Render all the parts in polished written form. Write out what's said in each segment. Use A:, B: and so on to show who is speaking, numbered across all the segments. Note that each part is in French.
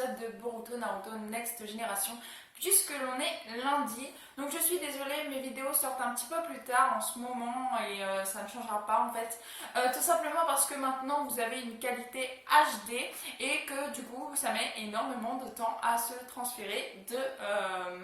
A: épisode de Boruto Naruto Next Generation puisque l'on est lundi. Donc je suis désolée, mes vidéos sortent un petit peu plus tard en ce moment et ça ne changera pas en fait. Tout simplement parce que maintenant vous avez une qualité HD et que du coup ça met énormément de temps à se transférer de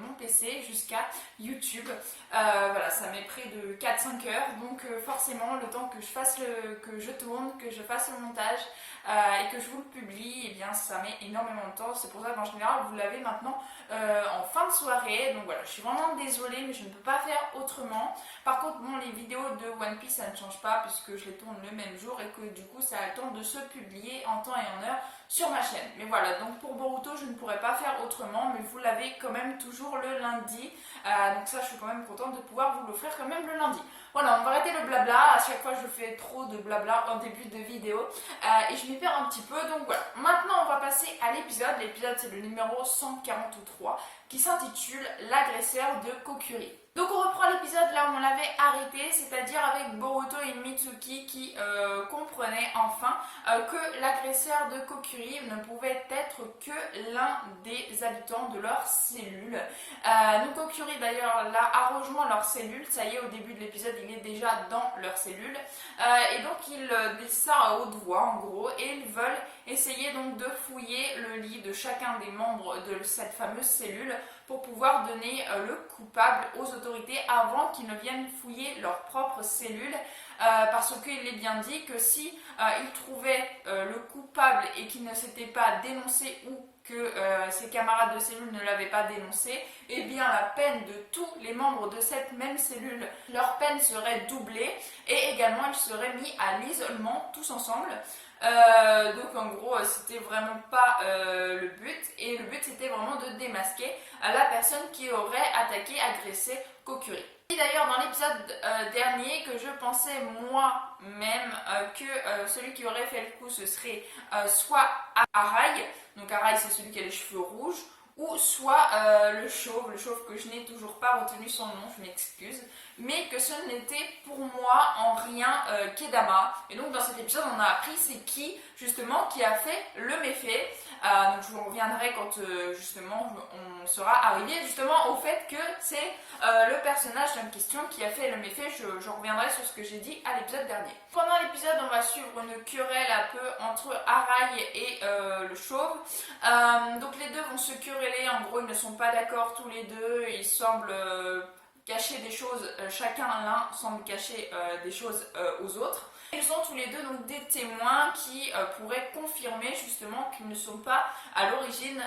A: mon PC jusqu'à YouTube. Voilà, ça met près de 4-5 heures, donc forcément le temps que je fasse que je tourne, que je fasse le montage et que je vous le publie, et bien ça met énormément de temps. C'est pour ça qu'en général vous l'avez maintenant en fin de soirée. Donc voilà, je suis vraiment désolée, mais je ne peux pas faire autrement. Par contre, bon, les vidéos de One Piece ça ne change pas puisque je les tourne le même jour et que du coup ça a le temps de se publier en temps et en heure sur ma chaîne. Mais voilà, donc pour Boruto je ne pourrais pas faire autrement, mais vous l'avez quand même toujours le lundi. Donc ça je suis quand même contente de pouvoir vous l'offrir quand même le lundi. Voilà, on va arrêter le blabla. À chaque fois je fais trop de blabla en début de vidéo et je m'y perds un petit peu. Donc voilà, maintenant on va passer à l'épisode. L'épisode c'est le numéro 143 qui s'intitule L'agresseur de Kokuri. Donc on reprend l'épisode là où on l'avait arrêté, c'est-à-dire avec Boruto et Mitsuki qui comprenaient enfin que l'agresseur de Kokuri ne pouvait être que l'un des habitants de leur cellule. Donc Kokuri d'ailleurs là a rejoint leur cellule, ça y est, au début de l'épisode il est déjà dans leur cellule et donc ils disent ça à haute voix en gros, et ils veulent essayer donc de fouiller le lit de chacun des membres de cette fameuse cellule pour pouvoir donner le coupable aux autorités avant qu'ils ne viennent fouiller leur propre cellule, parce qu'il est bien dit que si ils trouvaient le coupable et qu'il ne s'était pas dénoncé ou que ses camarades de cellule ne l'avaient pas dénoncé, eh bien la peine de tous les membres de cette même cellule, leur peine serait doublée et également ils seraient mis à l'isolement tous ensemble. Donc en gros c'était vraiment pas le but, et le but c'était vraiment de démasquer la personne qui aurait attaqué, agressé Kokuri. Et d'ailleurs dans l'épisode dernier que je pensais moi-même que celui qui aurait fait le coup ce serait soit Arai, donc Arai c'est celui qui a les cheveux rouges, ou soit le chauve que je n'ai toujours pas retenu son nom, je m'excuse, mais que ce n'était pour moi en rien Kedama. Et donc dans cet épisode on a appris c'est qui justement qui a fait le méfait. Donc je vous reviendrai quand justement on sera arrivé justement au fait que c'est le personnage en question qui a fait le méfait. Je reviendrai sur ce que j'ai dit à l'épisode dernier. Pendant l'épisode on va suivre une querelle un peu entre Arai et le chauve. Donc les deux vont se quereller, en gros ils ne sont pas d'accord tous les deux, ils semblent cacher des choses, chacun l'un semble cacher des choses aux autres. Ils ont tous les deux donc des témoins qui pourraient confirmer justement qu'ils ne sont pas à l'origine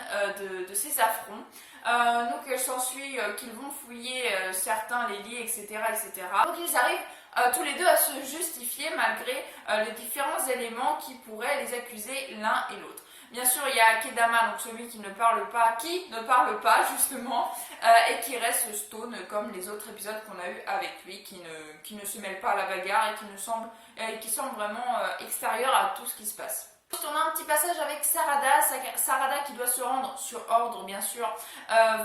A: de ces affronts. Donc il s'ensuit qu'ils vont fouiller certains les lits, etc., etc. Donc ils arrivent tous les deux à se justifier malgré les différents éléments qui pourraient les accuser l'un et l'autre. Bien sûr, il y a Kedama, donc celui qui ne parle pas justement, et qui reste stone comme les autres épisodes qu'on a eu avec lui, qui ne se mêle pas à la bagarre et qui semble vraiment extérieur à tout ce qui se passe. On a un petit passage avec Sarada qui doit se rendre sur ordre bien sûr,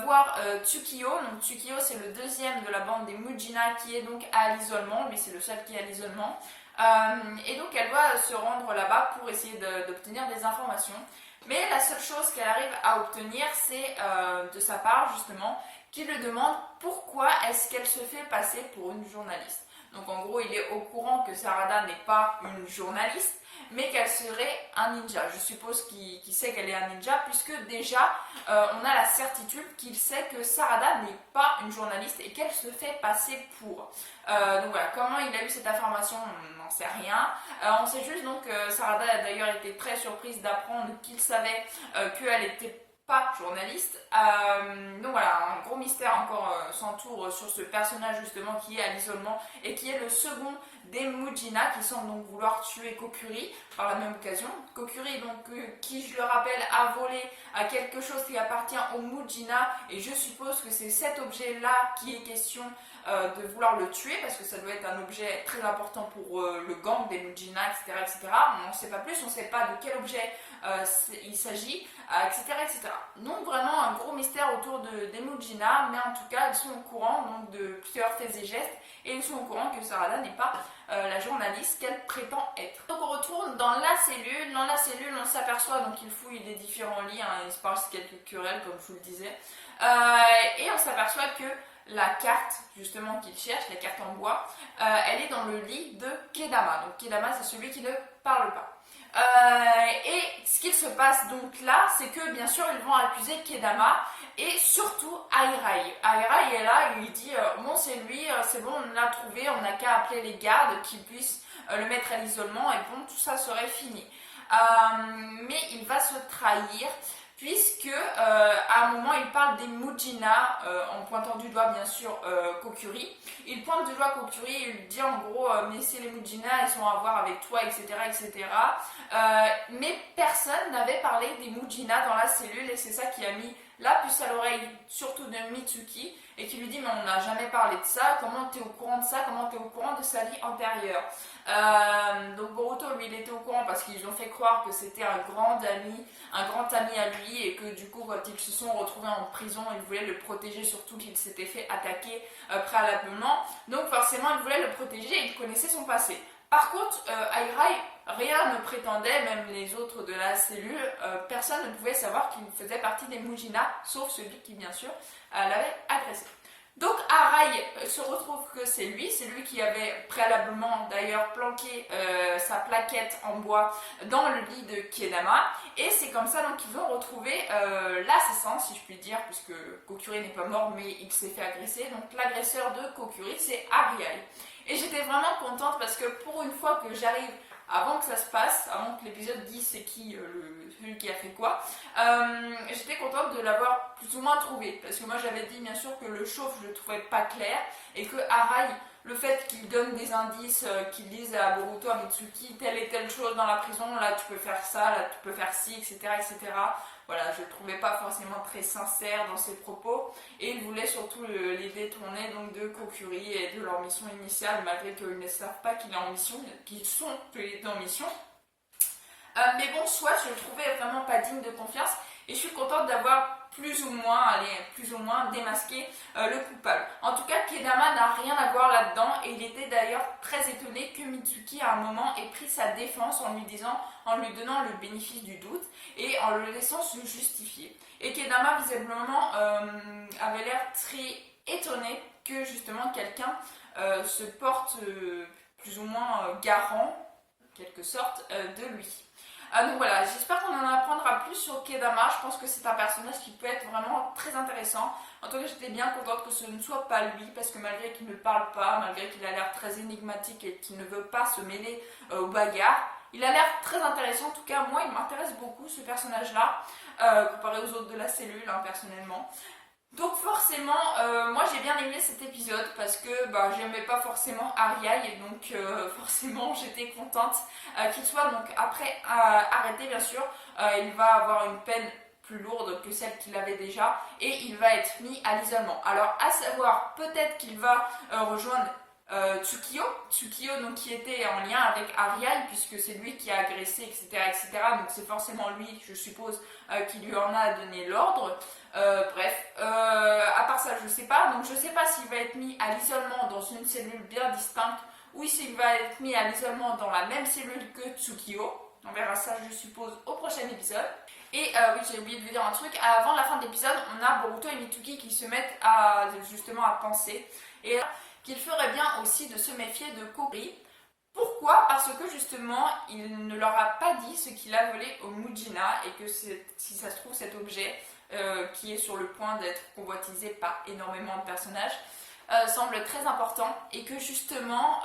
A: voir Tsukio. Donc Tsukio c'est le deuxième de la bande des Mujina qui est donc à l'isolement, lui c'est le seul qui est à l'isolement. Et donc elle doit se rendre là-bas pour essayer d'obtenir des informations. Mais la seule chose qu'elle arrive à obtenir, c'est de sa part justement qu'il lui demande pourquoi est-ce qu'elle se fait passer pour une journaliste. Donc en gros il est au courant que Sarada n'est pas une journaliste, mais qu'elle serait un ninja. Je suppose qu'il sait qu'elle est un ninja, puisque déjà on a la certitude qu'il sait que Sarada n'est pas une journaliste et qu'elle se fait passer pour. Donc voilà, comment il a eu cette information, on n'en sait rien. On sait juste donc que Sarada a d'ailleurs été très surprise d'apprendre qu'il savait qu'elle était pas journaliste. Donc voilà, un gros mystère encore s'entoure sur ce personnage justement qui est à l'isolement et qui est le second des Mujina qui semble donc vouloir tuer Kokuri par la même occasion. Kokuri donc qui, je le rappelle, a volé à quelque chose qui appartient aux Mujina, et je suppose que c'est cet objet là qui est question de vouloir le tuer, parce que ça doit être un objet très important pour le gang des Mujina, etc., etc. On n'en sait pas plus, on ne sait pas de quel objet il s'agit. etc., etc. Donc vraiment un gros mystère autour des Mujina, mais en tout cas ils sont au courant donc, de plusieurs faits et gestes, et ils sont au courant que Sarada n'est pas la journaliste qu'elle prétend être. Donc on retourne dans la cellule. Dans la cellule, on s'aperçoit donc qu'il fouille les différents lits, hein, il se passe quelques querelles comme je vous le disais, et on s'aperçoit que la carte justement qu'il cherche, la carte en bois, elle est dans le lit de Kedama. Donc Kedama, c'est celui qui ne parle pas. Et ce qu'il se passe donc là, c'est que bien sûr ils vont accuser Kedama et surtout Airai. Airai est là, il lui dit bon c'est lui, c'est bon on l'a trouvé, on n'a qu'à appeler les gardes qui puissent le mettre à l'isolement et bon tout ça serait fini. Mais il va se trahir puisque à un moment il parle des Mujina en pointant du doigt bien sûr Kokuri. Il pointe du doigt Kokuri et il dit en gros mais c'est les Mujina, ils sont à voir avec toi, etc., etc. Mais personne n'avait parlé des Mujina dans la cellule et c'est ça qui a mis la puce à l'oreille surtout de Mitsuki et qui lui dit mais on n'a jamais parlé de ça, comment tu es au courant de ça, comment tu es au courant de sa vie antérieure. Donc Boruto lui il était au courant parce qu'ils ont fait croire que c'était un grand ami à lui et que du coup quand ils se sont retrouvés en prison il voulait le protéger, surtout qu'il s'était fait attaquer préalablement, donc forcément il voulait le protéger et il connaissait son passé. Par contre, Airai, rien ne prétendait, même les autres de la cellule, personne ne pouvait savoir qu'il faisait partie des Mujina, sauf celui qui, bien sûr, l'avait agressé. Donc Airai se retrouve que c'est lui qui avait préalablement d'ailleurs planqué sa plaquette en bois dans le lit de Kedama, et c'est comme ça donc qu'ils vont retrouver l'assassin, si je puis dire, puisque Kokuri n'est pas mort mais il s'est fait agresser, donc l'agresseur de Kokuri c'est Airai. Et j'étais vraiment contente parce que pour une fois que j'arrive, avant que ça se passe, avant que l'épisode dise c'est qui celui qui a fait quoi, j'étais contente de l'avoir plus ou moins trouvé. Parce que moi j'avais dit bien sûr que le chauffe je le trouvais pas clair et que Arai, le fait qu'il donne des indices, qu'il dise à Boruto, à Mitsuki, telle et telle chose dans la prison, là tu peux faire ça, là tu peux faire ci, etc. etc. Voilà, je ne le trouvais pas forcément très sincère dans ses propos et il voulait surtout les détourner donc de Kokuri et de leur mission initiale, malgré qu'ils ne savent pas qu'il est en mission, qu'ils sont tous les deux en mission. Mais bon, soit je le trouvais vraiment pas digne de confiance et je suis contente d'avoir plus ou moins démasqué le coupable. En tout cas, Kedama n'a rien à voir là-dedans et il était d'ailleurs très étonné que Mitsuki à un moment ait pris sa défense en lui donnant le bénéfice du doute et en le laissant se justifier. Et Kedama visiblement avait l'air très étonné que justement quelqu'un se porte plus ou moins garant, en quelque sorte, de lui. Donc voilà, j'espère qu'on en apprendra plus sur Kedama. Je pense que c'est un personnage qui peut être vraiment très intéressant. En tout cas, j'étais bien contente que ce ne soit pas lui, parce que malgré qu'il ne parle pas, malgré qu'il a l'air très énigmatique et qu'il ne veut pas se mêler aux bagarres, il a l'air très intéressant. En tout cas, moi, il m'intéresse beaucoup ce personnage-là, comparé aux autres de la cellule, hein, personnellement. Donc forcément, moi j'ai bien aimé cet épisode parce que j'aimais pas forcément Ariel et donc forcément j'étais contente qu'il soit donc après arrêté bien sûr. Il va avoir une peine plus lourde que celle qu'il avait déjà et il va être mis à l'isolement. Alors à savoir, peut-être qu'il va rejoindre Tsukio donc, qui était en lien avec Ariel puisque c'est lui qui a agressé etc. etc. Donc c'est forcément lui je suppose qui lui en a donné l'ordre. À part ça je sais pas, donc je sais pas s'il va être mis à l'isolement dans une cellule bien distincte ou s'il va être mis à l'isolement dans la même cellule que Tsukio. On verra ça je suppose au prochain épisode. Et oui j'ai oublié de vous dire un truc, avant la fin de l'épisode on a Boruto et Mitsuki qui se mettent justement à penser et qu'il ferait bien aussi de se méfier de Kokuri. Pourquoi? Parce que justement, il ne leur a pas dit ce qu'il a volé au Mujina et que si ça se trouve cet objet qui est sur le point d'être convoitisé par énormément de personnages semble très important et que justement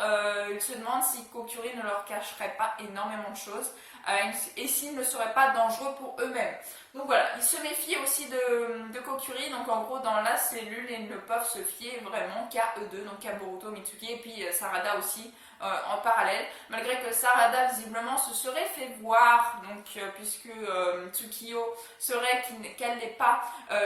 A: il se demande si Kokuri ne leur cacherait pas énormément de choses et s'ils ne seraient pas dangereux pour eux-mêmes. Donc voilà, ils se méfient aussi de Kokuri, donc en gros dans la cellule ils ne peuvent se fier vraiment qu'à eux deux, donc à Boruto, Mitsuki et puis Sarada aussi en parallèle, malgré que Sarada visiblement se serait fait voir, donc puisque Tsukio serait qu'elle n'est pas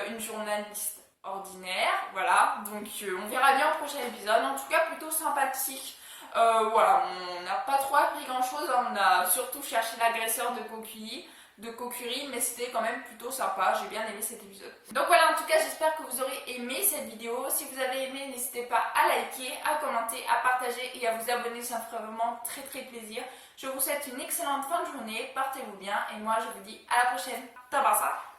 A: une journaliste ordinaire, voilà, donc on verra bien au prochain épisode, en tout cas plutôt sympathique. Voilà, on n'a pas trop appris grand chose, on a surtout cherché l'agresseur de Kokuri, de coquerie, mais c'était quand même plutôt sympa, j'ai bien aimé cet épisode. Donc voilà, en tout cas j'espère que vous aurez aimé cette vidéo. Si vous avez aimé, n'hésitez pas à liker, à commenter, à partager et à vous abonner, ça me ferait vraiment très plaisir. Je vous souhaite une excellente fin de journée, portez-vous bien et moi je vous dis à la prochaine. Tabasa.